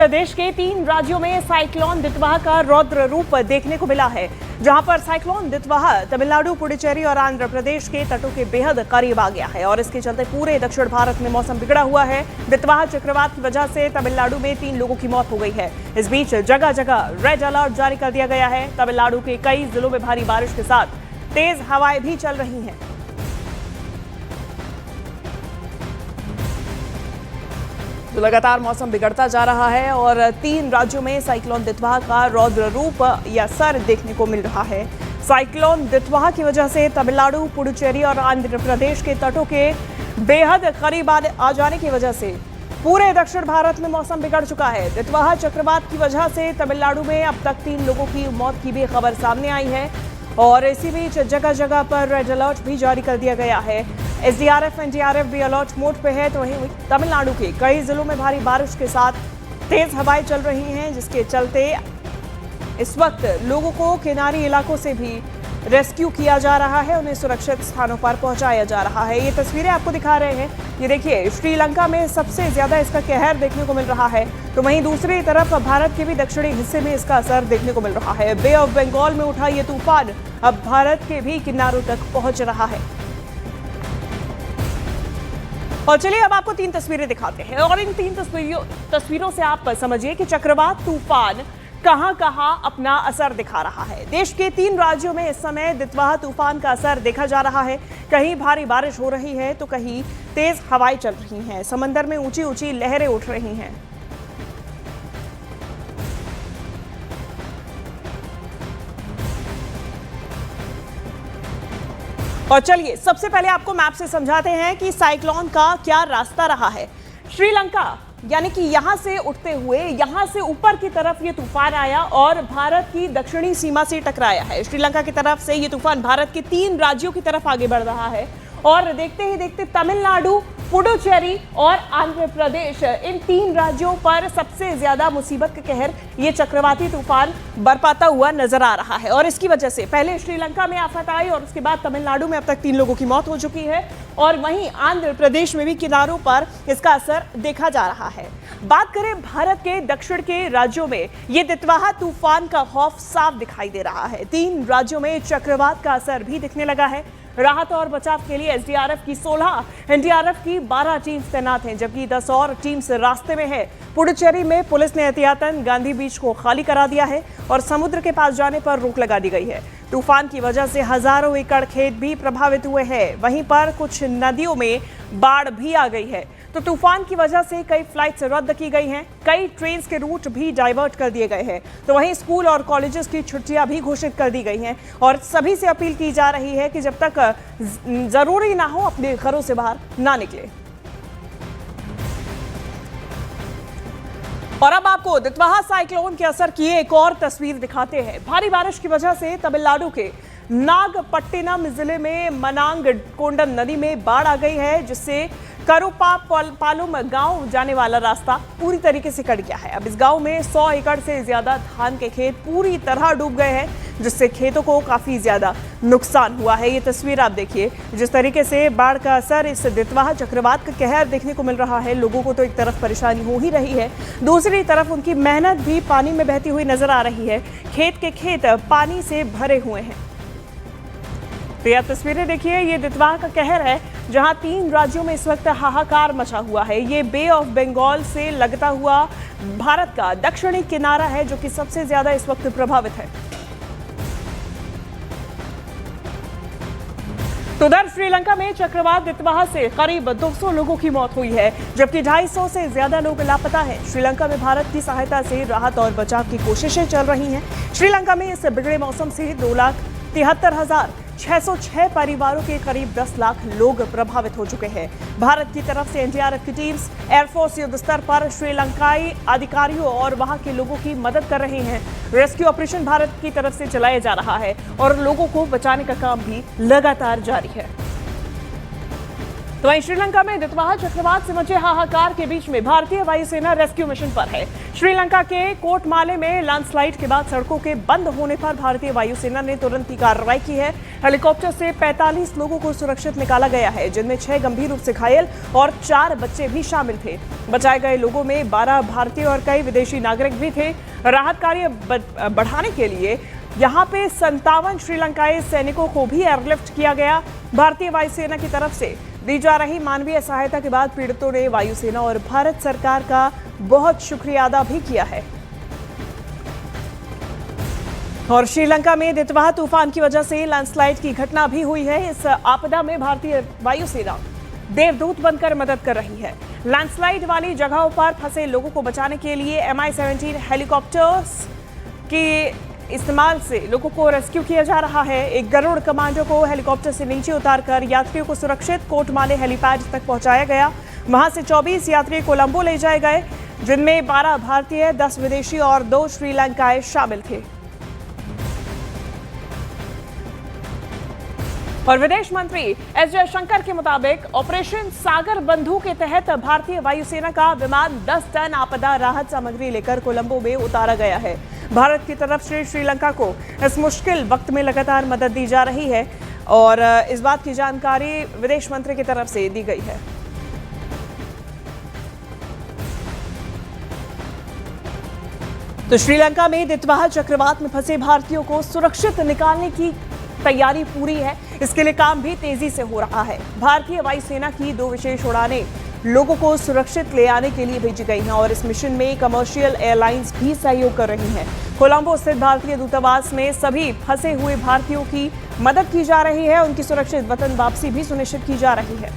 प्रदेश के 3 राज्यों में साइक्लोन दितवाह का रौद्र रूप देखने को मिला है, जहां पर साइक्लोन दितवाह तमिलनाडु, पुडुचेरी और आंध्र प्रदेश के तटों के बेहद करीब आ गया है और इसके चलते पूरे दक्षिण भारत में मौसम बिगड़ा हुआ है। दितवाह चक्रवात की वजह से तमिलनाडु में 3 लोगों की मौत हो गई है। इस बीच जगह जगह रेड अलर्ट जारी कर दिया गया है। तमिलनाडु के कई जिलों में भारी बारिश के साथ तेज हवाएं भी चल रही हैं। तो लगातार मौसम बिगड़ता जा रहा है और 3 राज्यों में साइक्लोन दितवाह का रौद्र रूप या असर देखने को मिल रहा है। साइक्लोन दितवाह की वजह से तमिलनाडु, पुडुचेरी और आंध्र प्रदेश के तटों के बेहद करीब आ जाने की वजह से पूरे दक्षिण भारत में मौसम बिगड़ चुका है। दितवाह चक्रवात की वजह से तमिलनाडु में अब तक 3 लोगों की मौत की भी खबर सामने आई है और इसी बीच जगह जगह पर रेड अलर्ट भी जारी कर दिया गया है। एसडीआरएफ, एनडीआरएफ भी अलर्ट मोड पे है। तो वहीं तमिलनाडु के कई जिलों में भारी बारिश के साथ तेज हवाएं चल रही हैं, जिसके चलते इस वक्त लोगों को किनारी इलाकों से भी रेस्क्यू किया जा रहा है, उन्हें सुरक्षित स्थानों पर पहुंचाया जा रहा है। ये तस्वीरें आपको दिखा रहे हैं। ये देखिए, श्रीलंका में सबसे ज्यादा इसका कहर देखने को मिल रहा है, तो वहीं दूसरी तरफ भारत के भी दक्षिणी हिस्से में इसका असर देखने को मिल रहा है। बे ऑफ बंगाल में उठा ये तूफान अब भारत के भी किनारों तक पहुंच रहा है। और चलिए अब आपको 3 तस्वीरें दिखाते हैं और इन 3 तस्वीरों से आप समझिए कि चक्रवात तूफान कहां कहां अपना असर दिखा रहा है। देश के 3 राज्यों में इस समय दितवाह तूफान का असर देखा जा रहा है। कहीं भारी बारिश हो रही है तो कहीं तेज हवाएं चल रही हैं। समंदर में ऊंची ऊंची लहरें उठ रही हैं। और चलिए सबसे पहले आपको मैप से समझाते हैं कि साइक्लोन का क्या रास्ता रहा है। श्रीलंका यानी कि यहां से उठते हुए यहां से ऊपर की तरफ ये तूफान आया और भारत की दक्षिणी सीमा से टकराया है। श्रीलंका की तरफ से ये तूफान भारत के 3 राज्यों की तरफ आगे बढ़ रहा है और देखते ही देखते तमिलनाडु, पुडुचेरी और आंध्र प्रदेश, इन 3 राज्यों पर सबसे ज्यादा मुसीबत का कहर ये चक्रवाती तूफान बरपाता हुआ नजर आ रहा है। और इसकी वजह से पहले श्रीलंका में आफत आई और उसके बाद तमिलनाडु में अब तक 3 लोगों की मौत हो चुकी है और वहीं आंध्र प्रदेश में भी किनारों पर इसका असर देखा जा रहा है। बात करें भारत के दक्षिण के राज्यों में, ये दितवाह तूफान का खौफ साफ दिखाई दे रहा है। 3 राज्यों में चक्रवात का असर भी दिखने लगा है। राहत और बचाव के लिए एसडीआरएफ की 16, एनडीआरएफ की 12 टीम्स तैनात हैं, जबकि 10 और टीम्स रास्ते में है। पुडुचेरी में पुलिस ने एहतियातन गांधी बीच को खाली करा दिया है और समुद्र के पास जाने पर रोक लगा दी गई है। तूफान की वजह से हजारों एकड़ खेत भी प्रभावित हुए हैं। वहीं पर कुछ नदियों में बाढ़ भी आ गई है। तो तूफान की वजह से कई फ्लाइट्स रद्द की गई हैं, कई ट्रेन्स के रूट भी डाइवर्ट कर दिए गए हैं। तो वहीं स्कूल और कॉलेजेस की छुट्टियां भी घोषित कर दी गई हैं और सभी से अपील की जा रही है कि जब तक जरूरी ना हो अपने घरों से बाहर ना निकले। और अब आपको दितवाह साइक्लोन के असर की एक और तस्वीर दिखाते हैं। भारी बारिश की वजह से तमिलनाडु के नागपट्टिनम जिले में मनांग कोंडम नदी में बाढ़ आ गई है, जिससे करुपापालुम गांव जाने वाला रास्ता पूरी तरीके से कट गया है। अब इस गांव में 100 एकड़ से ज्यादा धान के खेत पूरी तरह डूब गए हैं, जिससे खेतों को काफी ज्यादा नुकसान हुआ है। ये तस्वीर आप देखिए, जिस तरीके से बाढ़ का असर इस दितवाह चक्रवात का कहर देखने को मिल रहा है। लोगों को तो एक तरफ परेशानी हो ही रही है, दूसरी तरफ उनकी मेहनत भी पानी में बहती हुई नजर आ रही है। खेत के खेत पानी से भरे हुए हैं। तो यह तस्वीरें देखिए, ये दितवाह का कहर है, जहां 3 राज्यों में इस वक्त हाहाकार मचा हुआ है। ये बे ऑफ बंगाल से लगता हुआ भारत का दक्षिणी किनारा है, जो कि सबसे ज्यादा इस वक्त प्रभावित है। तो उधर श्रीलंका में चक्रवात दितवाह से करीब 200 लोगों की मौत हुई है, जबकि 250 से ज्यादा लोग लापता हैं। श्रीलंका में भारत की सहायता से राहत और बचाव की कोशिशें चल रही हैं। श्रीलंका में इस बिगड़े मौसम से 2,73,606 परिवारों के करीब 10 लाख लोग प्रभावित हो चुके हैं। भारत की तरफ से एनडीआरएफ की टीम्स, एयरफोर्स युद्ध स्तर पर श्रीलंकाई अधिकारियों और वहां के लोगों की मदद कर रहे हैं। रेस्क्यू ऑपरेशन भारत की तरफ से चलाया जा रहा है और लोगों को बचाने का काम भी लगातार जारी है। तो वहीं श्रीलंका में दितवाहा चक्रवात से मचे हाहाकार के बीच में भारतीय वायुसेना रेस्क्यू मिशन पर है। श्रीलंका के कोटमाले में लैंडस्लाइड के बाद सड़कों के बंद होने पर भारतीय वायुसेना ने तुरंत ही कार्रवाई की है। हेलीकॉप्टर से 45 लोगों को सुरक्षित निकाला गया है, जिनमें 6 गंभीर रूप से घायल और 4 बच्चे भी शामिल थे। बचाए गए लोगों में 12 भारतीय और कई विदेशी नागरिक भी थे। राहत कार्य बढ़ाने के लिए यहाँ पे 57 श्रीलंकाई सैनिकों को भी एयरलिफ्ट किया गया। भारतीय वायुसेना की तरफ से दी जा रही मानवीय सहायता के बाद पीड़ितों ने वायुसेना और भारत सरकार का बहुत शुक्रिया अदा भी किया है। और श्रीलंका में दितवाहा तूफान की वजह से लैंडस्लाइड की घटना भी हुई है। इस आपदा में भारतीय वायुसेना देवदूत बनकर मदद कर रही है। लैंडस्लाइड वाली जगहों पर फंसे लोगों को बचाने के लिए Mi-17 हेलीकॉप्टर्स की इस्तेमाल से लोगों को रेस्क्यू किया जा रहा है। एक गरुड़ कमांडो को हेलीकॉप्टर से नीचे उतारकर यात्रियों को सुरक्षित कोटमाले हेलीपैड तक पहुंचाया गया। वहां से 24 यात्री कोलंबो ले जाए गए, जिनमें 12 भारतीय, 10 विदेशी और 2 श्रीलंकाई शामिल थे। और विदेश मंत्री एस जयशंकर के मुताबिक ऑपरेशन सागर बंधु के तहत भारतीय वायुसेना का विमान 10 टन आपदा राहत सामग्री लेकर कोलंबो में उतारा गया है। भारत की तरफ से श्रीलंका को इस मुश्किल वक्त में लगातार मदद दी जा रही है और इस बात की जानकारी विदेश मंत्री की तरफ से दी गई है। तो श्रीलंका में दितवाहा चक्रवात में फंसे भारतीयों को सुरक्षित निकालने की तैयारी पूरी है। इसके लिए काम भी तेजी से हो रहा है। भारतीय वायुसेना की 2 विशेष उड़ानें लोगों को सुरक्षित ले आने के लिए भेजी गई हैं और इस मिशन में कमर्शियल एयरलाइंस भी सहयोग कर रही हैं। कोलंबो स्थित भारतीय दूतावास में सभी फंसे हुए भारतीयों की मदद की जा रही है। उनकी सुरक्षित वतन वापसी भी सुनिश्चित की जा रही है।